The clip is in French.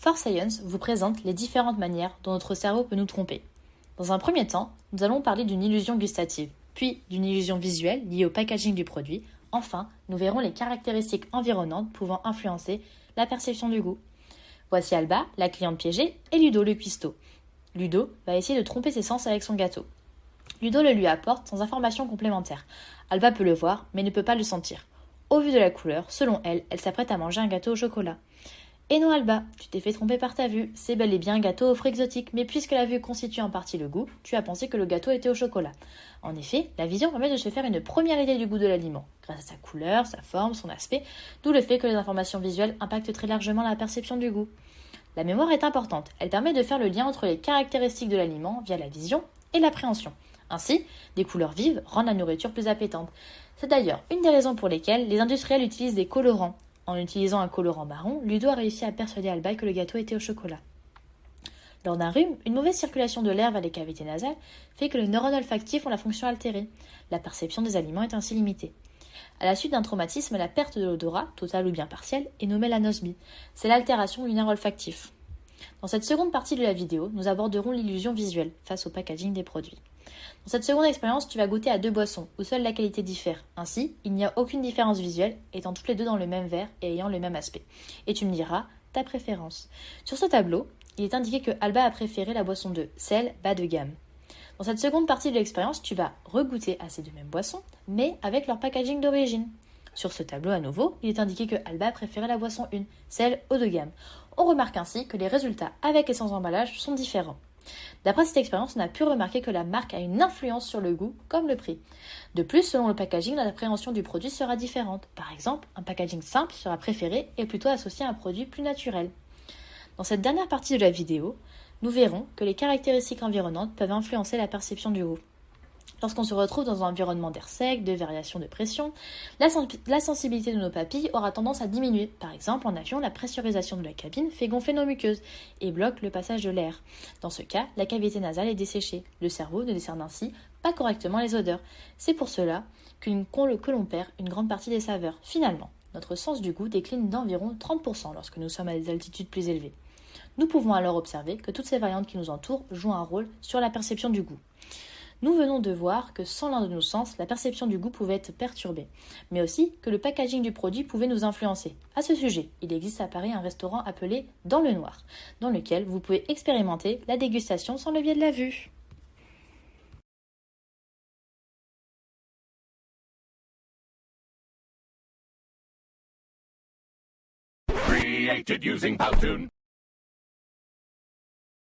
For Science vous présente les différentes manières dont notre cerveau peut nous tromper. Dans un premier temps, nous allons parler d'une illusion gustative, puis d'une illusion visuelle liée au packaging du produit. Enfin, nous verrons les caractéristiques environnantes pouvant influencer la perception du goût. Voici Alba, la cliente piégée, et Ludo, le cuistot. Ludo va essayer de tromper ses sens avec son gâteau. Ludo le lui apporte sans information complémentaire. Alba peut le voir, mais ne peut pas le sentir. Au vu de la couleur, selon elle, elle s'apprête à manger un gâteau au chocolat. Et non Alba, tu t'es fait tromper par ta vue, c'est bel et bien un gâteau aux fruits exotiques, mais puisque la vue constitue en partie le goût, tu as pensé que le gâteau était au chocolat. En effet, la vision permet de se faire une première idée du goût de l'aliment, grâce à sa couleur, sa forme, son aspect, d'où le fait que les informations visuelles impactent très largement la perception du goût. La mémoire est importante, elle permet de faire le lien entre les caractéristiques de l'aliment via la vision et l'appréhension. Ainsi, des couleurs vives rendent la nourriture plus appétante. C'est d'ailleurs une des raisons pour lesquelles les industriels utilisent des colorants. En utilisant un colorant marron, Ludo a réussi à persuader Alba que le gâteau était au chocolat. Lors d'un rhume, une mauvaise circulation de l'air vers les cavités nasales fait que les neurones olfactifs ont la fonction altérée. La perception des aliments est ainsi limitée. À la suite d'un traumatisme, la perte de l'odorat, totale ou bien partielle, est nommée l'anosmie. C'est l'altération du nerf olfactif. Dans cette seconde partie de la vidéo, nous aborderons l'illusion visuelle face au packaging des produits. Dans cette seconde expérience, tu vas goûter à deux boissons, où seule la qualité diffère. Ainsi, il n'y a aucune différence visuelle, étant toutes les deux dans le même verre et ayant le même aspect. Et tu me diras ta préférence. Sur ce tableau, il est indiqué que Alba a préféré la boisson 2, celle bas de gamme. Dans cette seconde partie de l'expérience, tu vas regoûter à ces deux mêmes boissons, mais avec leur packaging d'origine. Sur ce tableau à nouveau, il est indiqué que Alba a préféré la boisson 1, celle haut de gamme. On remarque ainsi que les résultats avec et sans emballage sont différents. D'après cette expérience, on a pu remarquer que la marque a une influence sur le goût, comme le prix. De plus, selon le packaging, l'appréhension du produit sera différente. Par exemple, un packaging simple sera préféré et plutôt associé à un produit plus naturel. Dans cette dernière partie de la vidéo, nous verrons que les caractéristiques environnantes peuvent influencer la perception du goût. Lorsqu'on se retrouve dans un environnement d'air sec, de variation de pression, la sensibilité de nos papilles aura tendance à diminuer. Par exemple, en avion, la pressurisation de la cabine fait gonfler nos muqueuses et bloque le passage de l'air. Dans ce cas, la cavité nasale est desséchée. Le cerveau ne décerne ainsi pas correctement les odeurs. C'est pour cela que l'on perd une grande partie des saveurs. Finalement, notre sens du goût décline d'environ 30% lorsque nous sommes à des altitudes plus élevées. Nous pouvons alors observer que toutes ces variantes qui nous entourent jouent un rôle sur la perception du goût. Nous venons de voir que sans l'un de nos sens, la perception du goût pouvait être perturbée, mais aussi que le packaging du produit pouvait nous influencer. À ce sujet, il existe à Paris un restaurant appelé Dans le Noir, dans lequel vous pouvez expérimenter la dégustation sans le biais de la vue. Created using Powtoon.